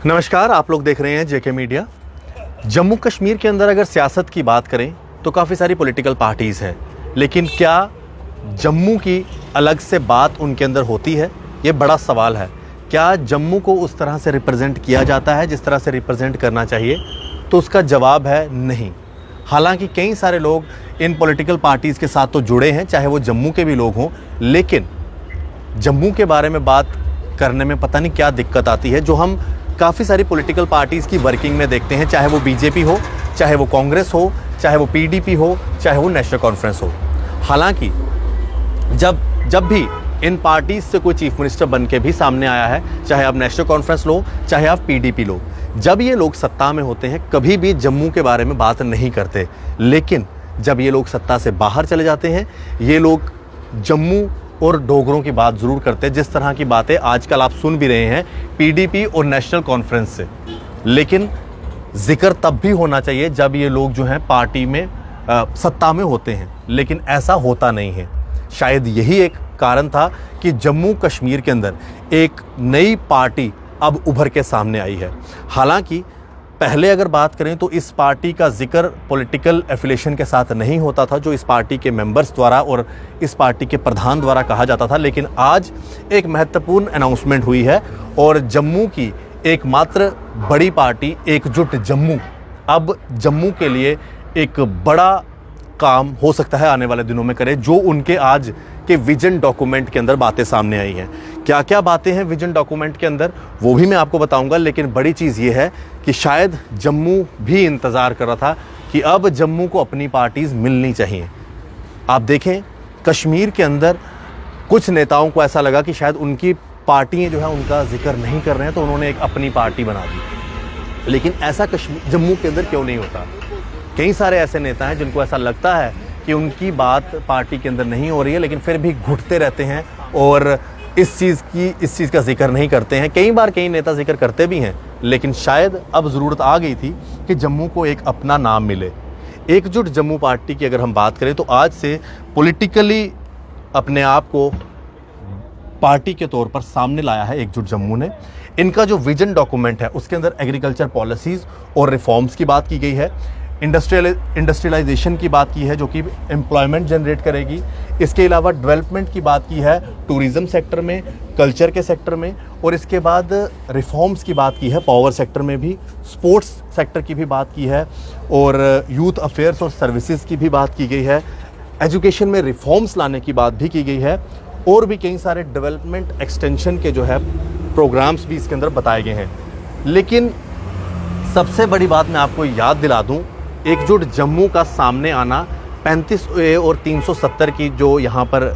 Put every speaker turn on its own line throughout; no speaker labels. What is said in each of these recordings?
नमस्कार, आप लोग देख रहे हैं जेके मीडिया। जम्मू कश्मीर के अंदर अगर सियासत की बात करें तो काफ़ी सारी पॉलिटिकल पार्टीज़ हैं, लेकिन क्या जम्मू की अलग से बात उनके अंदर होती है? ये बड़ा सवाल है। क्या जम्मू को उस तरह से रिप्रेजेंट किया जाता है जिस तरह से रिप्रेजेंट करना चाहिए? तो उसका जवाब है नहीं। हालांकि कई सारे लोग इन पॉलिटिकल पार्टीज़ के साथ तो जुड़े हैं, चाहे वो जम्मू के भी लोग हों, लेकिन जम्मू के बारे में बात करने में पता नहीं क्या दिक्कत आती है, जो हम काफ़ी सारी पॉलिटिकल पार्टीज़ की वर्किंग में देखते हैं, चाहे वो बीजेपी हो, चाहे वो कांग्रेस हो, चाहे वो पीडीपी हो, चाहे वो नेशनल कॉन्फ्रेंस हो। हालांकि जब भी इन पार्टीज़ से कोई चीफ मिनिस्टर बन के भी सामने आया है, चाहे आप नेशनल कॉन्फ्रेंस लो, चाहे आप पीडीपी लो, जब ये लोग सत्ता में होते हैं कभी भी जम्मू के बारे में बात नहीं करते। लेकिन जब ये लोग सत्ता से बाहर चले जाते हैं, ये लोग जम्मू और डोगरों की बात ज़रूर करते हैं, जिस तरह की बातें आजकल आप सुन भी रहे हैं पीडीपी और नेशनल कॉन्फ्रेंस से। लेकिन जिक्र तब भी होना चाहिए जब ये लोग जो हैं पार्टी में सत्ता में होते हैं, लेकिन ऐसा होता नहीं है। शायद यही एक कारण था कि जम्मू कश्मीर के अंदर एक नई पार्टी अब उभर के सामने आई है। हालांकि पहले अगर बात करें तो इस पार्टी का जिक्र पॉलिटिकल एफिलिएशन के साथ नहीं होता था, जो इस पार्टी के मेंबर्स द्वारा और इस पार्टी के प्रधान द्वारा कहा जाता था। लेकिन आज एक महत्वपूर्ण अनाउंसमेंट हुई है और जम्मू की एकमात्र बड़ी पार्टी एकजुट जम्मू अब जम्मू के लिए एक बड़ा काम हो सकता है आने वाले दिनों में करे, जो उनके आज के विजन डॉक्यूमेंट के अंदर बातें सामने आई हैं। क्या क्या बातें हैं विजन डॉक्यूमेंट के अंदर वो भी मैं आपको बताऊंगा, लेकिन बड़ी चीज़ ये है कि शायद जम्मू भी इंतज़ार कर रहा था कि अब जम्मू को अपनी पार्टीज़ मिलनी चाहिए। आप देखें कश्मीर के अंदर कुछ नेताओं को ऐसा लगा कि शायद उनकी पार्टियाँ जो है उनका जिक्र नहीं कर रहे हैं, तो उन्होंने एक अपनी पार्टी बना दी। लेकिन ऐसा जम्मू के अंदर क्यों नहीं होता? कई सारे ऐसे नेता हैं जिनको ऐसा लगता है कि उनकी बात पार्टी के अंदर नहीं हो रही है, लेकिन फिर भी घुटते रहते हैं और इस चीज़ का जिक्र नहीं करते हैं। कई बार कई नेता जिक्र करते भी हैं, लेकिन शायद अब ज़रूरत आ गई थी कि जम्मू को एक अपना नाम मिले। एकजुट जम्मू पार्टी की अगर हम बात करें तो आज से पॉलिटिकली अपने आप को पार्टी के तौर पर सामने लाया है एकजुट जम्मू ने। इनका जो विजन डॉक्यूमेंट है उसके अंदर एग्रीकल्चर पॉलिसीज़ और रिफॉर्म्स की बात की गई है, इंडस्ट्रियलाइजेशन की बात की है जो कि एम्प्लॉयमेंट जनरेट करेगी। इसके अलावा डेवलपमेंट की बात की है टूरिज़्म सेक्टर में, कल्चर के सेक्टर में, और इसके बाद रिफॉर्म्स की बात की है पावर सेक्टर में भी, स्पोर्ट्स सेक्टर की भी बात की है, और यूथ अफेयर्स और सर्विसेज की भी बात की गई है। एजुकेशन में रिफॉर्म्स लाने की बात भी की गई है, और भी कई सारे डेवलपमेंट एक्सटेंशन के जो है प्रोग्राम्स भी इसके अंदर बताए गए हैं। लेकिन सबसे बड़ी बात मैं आपको याद दिला दूं, एकजुट जम्मू का सामने आना 35A और 370 की जो यहाँ पर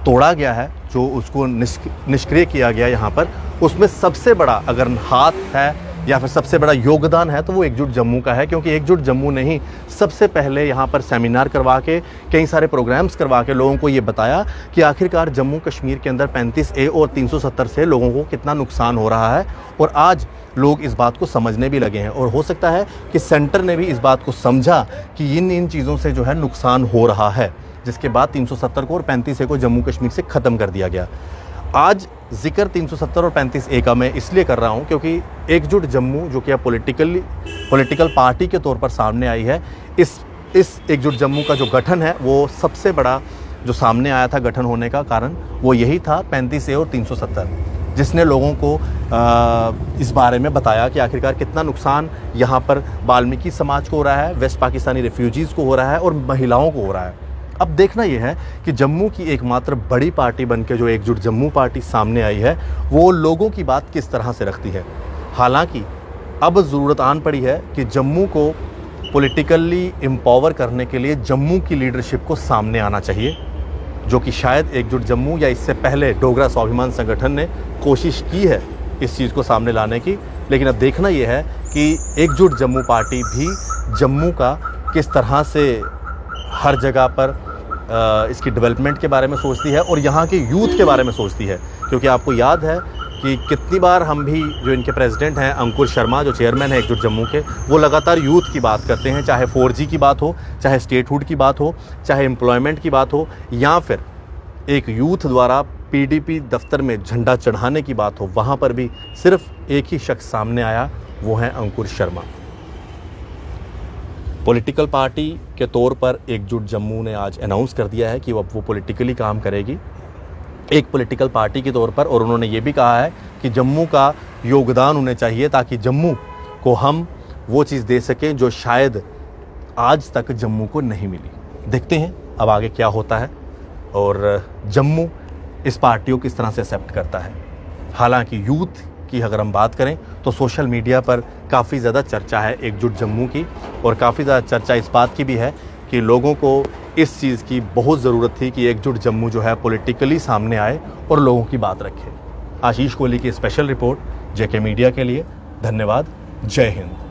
तोड़ा गया है, जो उसको निष्क्रिय किया गया यहाँ पर, उसमें सबसे बड़ा अगर हाथ है या फिर सबसे बड़ा योगदान है तो वो एकजुट जम्मू का है। क्योंकि एकजुट जम्मू ने ही सबसे पहले यहाँ पर सेमिनार करवा के, कई सारे प्रोग्राम्स करवा के लोगों को ये बताया कि आखिरकार जम्मू कश्मीर के अंदर 35A और 370 से लोगों को कितना नुकसान हो रहा है, और आज लोग इस बात को समझने भी लगे हैं। और हो सकता है कि सेंटर ने भी इस बात को समझा कि इन चीज़ों से जो है नुकसान हो रहा है, जिसके बाद 370 को और 35A को जम्मू कश्मीर से ख़त्म कर दिया गया। आज जिक्र 370 और 35A का मैं इसलिए कर रहा हूं क्योंकि एकजुट जम्मू जो कि अब पॉलिटिकल पार्टी के तौर पर सामने आई है, इस एकजुट जम्मू का जो गठन है वो सबसे बड़ा जो सामने आया था गठन होने का कारण वो यही था 35A और 370, जिसने लोगों को इस बारे में बताया कि आखिरकार कितना नुकसान यहाँ पर वाल्मीकि समाज को हो रहा है, वेस्ट पाकिस्तानी रेफ्यूजीज़ को हो रहा है और महिलाओं को हो रहा है। अब देखना यह है कि जम्मू की एकमात्र बड़ी पार्टी बनके जो एकजुट जम्मू पार्टी सामने आई है वो लोगों की बात किस तरह से रखती है। हालांकि अब ज़रूरत आन पड़ी है कि जम्मू को पॉलिटिकली एम्पावर करने के लिए जम्मू की लीडरशिप को सामने आना चाहिए, जो कि शायद एकजुट जम्मू या इससे पहले डोगरा स्वाभिमान संगठन ने कोशिश की है इस चीज़ को सामने लाने की। लेकिन अब देखना यह है कि एकजुट जम्मू पार्टी भी जम्मू का किस तरह से हर जगह पर इसकी डेवलपमेंट के बारे में सोचती है और यहाँ के यूथ के बारे में सोचती है। क्योंकि आपको याद है कि कितनी बार हम भी, जो इनके प्रेसिडेंट हैं अंकुर शर्मा, जो चेयरमैन है एकजुट जम्मू के, वो लगातार यूथ की बात करते हैं, चाहे 4G की बात हो, चाहे स्टेटहुड की बात हो, चाहे एम्प्लॉयमेंट की बात हो, या फिर एक यूथ द्वारा पीडीपी दफ्तर में झंडा चढ़ाने की बात हो, वहाँ पर भी सिर्फ एक ही शख्स सामने आया, वो है अंकुर शर्मा। पॉलिटिकल पार्टी के तौर पर एकजुट जम्मू ने आज अनाउंस कर दिया है कि वो पॉलिटिकली काम करेगी एक पॉलिटिकल पार्टी के तौर पर, और उन्होंने ये भी कहा है कि जम्मू का योगदान उन्हें चाहिए ताकि जम्मू को हम वो चीज़ दे सकें जो शायद आज तक जम्मू को नहीं मिली। देखते हैं अब आगे क्या होता है और जम्मू इस पार्टी को किस तरह से एक्सेप्ट करता है। हालांकि यूथ की अगर हम बात करें तो सोशल मीडिया पर काफ़ी ज़्यादा चर्चा है एकजुट जम्मू की, और काफ़ी ज़्यादा चर्चा इस बात की भी है कि लोगों को इस चीज़ की बहुत ज़रूरत थी कि एकजुट जम्मू जो है पॉलिटिकली सामने आए और लोगों की बात रखे। आशीष कोहली की स्पेशल रिपोर्ट जेके मीडिया के लिए। धन्यवाद। जय हिंद।